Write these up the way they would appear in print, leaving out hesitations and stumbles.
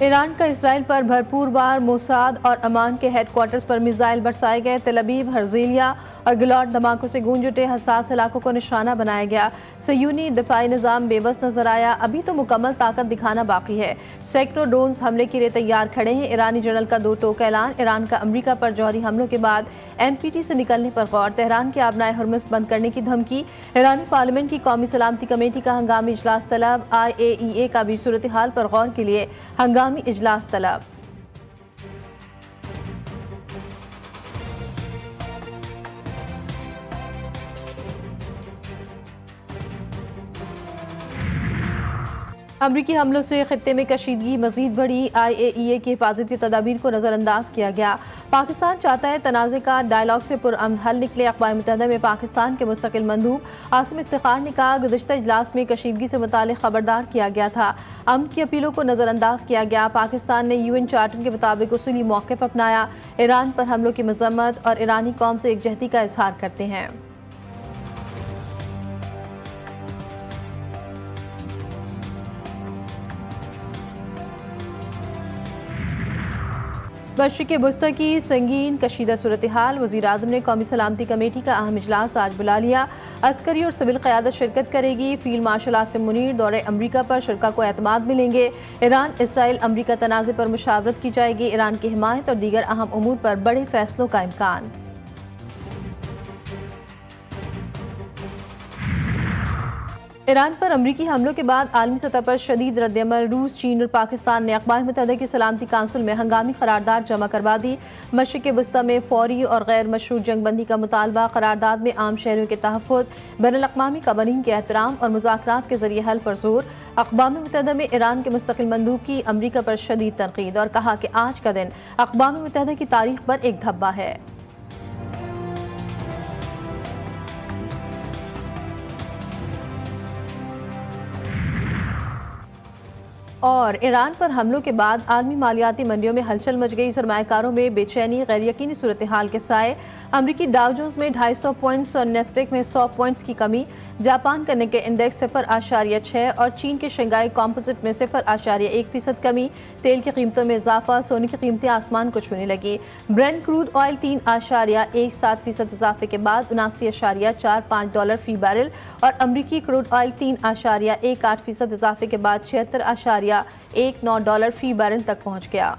Iran का Israel पर भरपूर वार। मोसाद और अमान के हेडक्वार्टर्स पर मिसाइल बरसाए गए। तेल अवीव, हर्जिलिया और गिलॉट धमाकों से गूंज उठे। हसास इलाकों को निशाना बनाया गया। सयूनी दिफाई निज़ाम बेबस नजर आया। अभी तो मुकम्मल ताकत दिखाना बाकी है। सैकड़ों ड्रोन्स हमले के लिए तैयार खड़े हैं। ईरानी जनरल का दो टोक ऐलान। ईरान का अमरीका पर जौहरी हमलों के बाद NPT से निकलने पर गौर। तेहरान के आबनाए हुर्मुज़ बंद करने की धमकी। ईरानी पार्लियामेंट की कौमी सलामती कमेटी का हंगामी इजलास तलब। IAEA का भी सूरत हाल पर गौर के लिए हंगामी इजलास तलब। अमरीकी हमलों से खित्ते में कशीदगी मजीद बढ़ी। IAEA की हिफाजती तदाबीर को नजरअंदाज किया गया। पाकिस्तान चाहता है तनाज़े का डायलॉग से पुरअमन हल निकले। अक़वाम मुत्तहिदा में पाकिस्तान के मुस्तकिल मंदूब आसिम इफ्तिखार ने कहा, गुज़िश्ता इजलास में कशीदगी से मुतालिक खबरदार किया गया था। अमन की अपीलों को नजरअंदाज किया गया। पाकिस्तान ने UN चार्टर के मुताबिक उसूली मौक़िफ़ अपनाया। ईरान पर हमलों की मज़म्मत और ईरानी कौम से एकजहती का इजहार करते हैं। मशरिक़ वुस्ता की संगीन कशीदा सूरत हाल। वज़ीर आज़म ने कौमी सलामती कमेटी का अहम इजलास आज बुला लिया। अस्करी और सिविल क़यादत शिरकत करेगी। फील्ड मार्शल आसिम मुनीर दौरे अमरीका पर शुरा को एतमाद मिलेंगे। ईरान इसराइल अमरीका तनाज़े पर मुशावरत की जाएगी। ईरान की हिमायत और दीगर अहम उमूर पर बड़े फैसलों का इम्कान। ईरान पर अमरीकी हमलों के बाद आलमी सतह पर शदीद रद्दअमल। रूस, चीन और पाकिस्तान ने अक़वाम मुत्तहिदा की सलामती काउंसिल में हंगामी करारदाद जमा करवा दी। मशरिक़ वुस्ता में फौरी और गैर मशरूत जंगबंदी का मुतालबा। करारदाद में आम शहरियों के तहफ़्फ़ुज़, बैनुल-अक़वामी क़वानीन के एहतराम और मुज़ाकरात के ज़रिए हल पर जोर। अक़वाम मुत्तहिदा में ईरान के मुस्तक़िल मंदूब की अमरीका पर शदीद तनक़ीद और कहा कि आज का दिन अक़वाम मुत्तहिदा की तारीख़ पर एक धब्बा है। और ईरान पर हमलों के बाद आलमी मालियाती मंडियों में हलचल मच गई। सरमायाकारों में बेचैनी, गैर यकीनी सूरत हाल के साए। अमरीकी डाउ जोन्स में 250 पॉइंट्स और नेस्डेक में 100 पॉइंट्स की कमी। जापान का निक्के इंडेक्स 0.6 और चीन के शंघाई कॉम्पोजिट में 0.1% कमी। तेल की कीमतों में इजाफा। सोने की कीमतें आसमान को छूने लगी। ब्रेंट क्रूड ऑयल 3.17% इजाफे के बाद $79.45 फी बैरल और अमरीकी क्रूड ऑयल 3.18% इजाफे के बाद $76.19 फी बैरल तक पहुंच गया।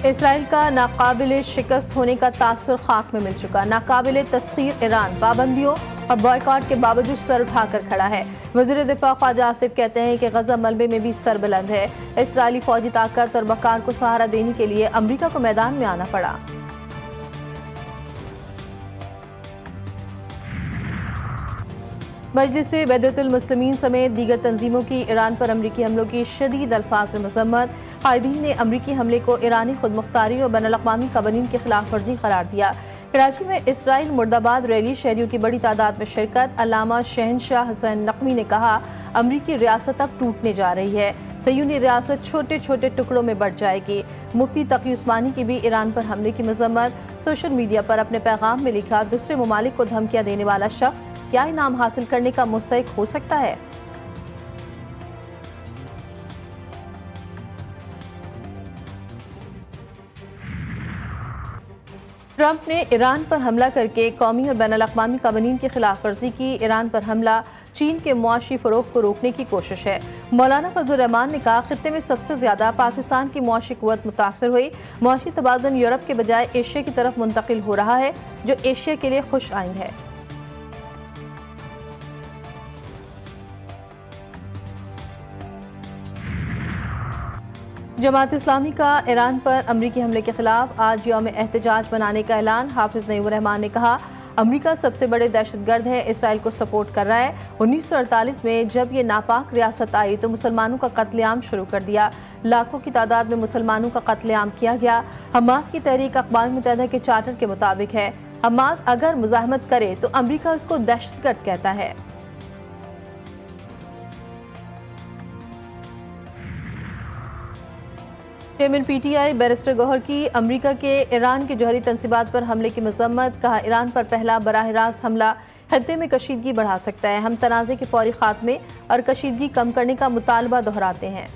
इसराइल का नाकाबिले शिकस्त होने का तासुर खाक में मिल चुका। नाकाबिले तस्खीर ईरान पाबंदियों और बॉयकॉट के बावजूद सर उठाकर खड़ा है। वज़ीर दिफा ख्वाजा आसिफ कहते हैं कि गज़ा मलबे में भी सर बुलंद है। इसराइली फौजी ताकत और वक़ार को सहारा देने के लिए अमरीका को मैदान में आना पड़ा। मजलिस वहदतुल मुस्लिमीन समेत दीगर तंजीमों की ईरान पर अमरीकी हमलों की शदीद अल्फाज में मज़म्मत। कायदीन ने अमरीकी हमले को ईरानी खुदमुख्तारी और बैनुल-अक़वामी क़वानीन की खिलाफ वर्जी करार दिया। कराची में इसराइल मुर्दाबाद रैली, शहरियों की बड़ी तादाद में शिरकत। अल्लामा शहनशाह हसन नक़वी ने कहा, अमरीकी रियासत अब टूटने जा रही है। सयूनी रियासत छोटे छोटे टुकड़ों में बढ़ जाएगी। मुफ्ती तकी उस्मानी की भी ईरान पर हमले की मज़म्मत। सोशल मीडिया पर अपने पैगाम में लिखा, दूसरे ममालिक को धमकियाँ देने वाला शख्स क्या इनाम हासिल करने का मुस्तहिक हो सकता है। ट्रंप ने ईरान पर हमला करके कौमी और बैनुल-अक़वामी क़वानीन की खिलाफ वर्जी की। ईरान पर हमला चीन के मुआशी फ़रोग़ को रोकने की कोशिश है। मौलाना फजलुर रहमान ने कहा, खित्ते में सबसे ज्यादा पाकिस्तान की मुआशी क़ुव्वत मुतासर हुई। मुआशी तवाज़ुन यूरोप के बजाय एशिया की तरफ मुंतकिल हो रहा है, जो एशिया के लिए खुश आइंद है। जमात इस्लामी का ईरान पर अमरीकी हमले के खिलाफ आज यौम एहतजाज मनाने का ऐलान। हाफिज नईमुर रहमान ने कहा, अमरीका सबसे बड़े दहशतगर्द है, इसराइल को सपोर्ट कर रहा है। 1948 में जब ये नापाक रियासत आई तो मुसलमानों का कत्लेआम शुरू कर दिया। लाखों की तादाद में मुसलमानों का कत्लेआम किया गया। हमास की तहरीक अक़वाम मुत्तहिदा के चार्टर के मुताबिक है। हमास अगर मुज़ाहमत करे तो अमरीका उसको दहशतगर्द कहता है। चेयरमैन PTI बैरिस्टर गौहर की अमरीका के ईरान के जौहरी तंसीबात पर हमले की मज़म्मत। कहा, ईरान पर पहला बराह रास्त हमला खत्ते में कशीदगी बढ़ा सकता है। हम तनाज़े के फौरी खात्मे और कशीदगी कम करने का मुतालबा दोहराते हैं।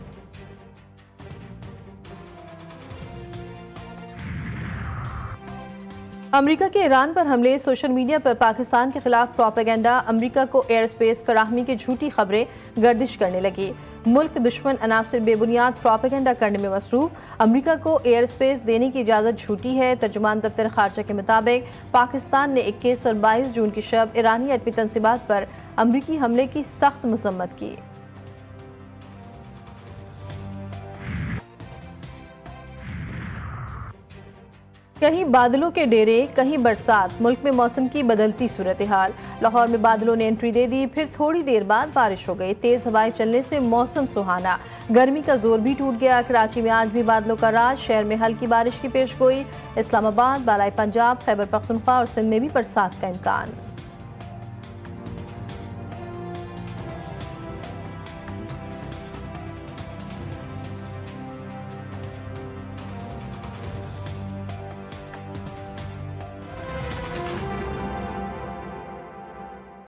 अमेरिका के ईरान पर हमले, सोशल मीडिया पर पाकिस्तान के खिलाफ प्रोपेगेंडा, अमेरिका को एयर स्पेस फराहमी की झूठी खबरें गर्दिश करने लगी। मुल्क दुश्मन अनासिर बेबुनियाद प्रोपेगेंडा करने में मसरूफ। अमेरिका को एयर स्पेस देने की इजाज़त झूठी है। तर्जुमान दफ्तर खारजा के मुताबिक पाकिस्तान ने 21 और 22 जून की शब ईरानी एटमी तंसीबात पर अमरीकी हमले की सख्त मजम्मत की। कहीं बादलों के डेरे, कहीं बरसात, मुल्क में मौसम की बदलती सूरत हाल। लाहौर में बादलों ने एंट्री दे दी, फिर थोड़ी देर बाद बारिश हो गई। तेज हवाएं चलने से मौसम सुहाना, गर्मी का जोर भी टूट गया। कराची में आज भी बादलों का राज, शहर में हल्की बारिश की पेशगोई। इस्लामाबाद, बालाई पंजाब, खैबर पख्तूनख्वा और सिंध में भी बरसात का इम्कान।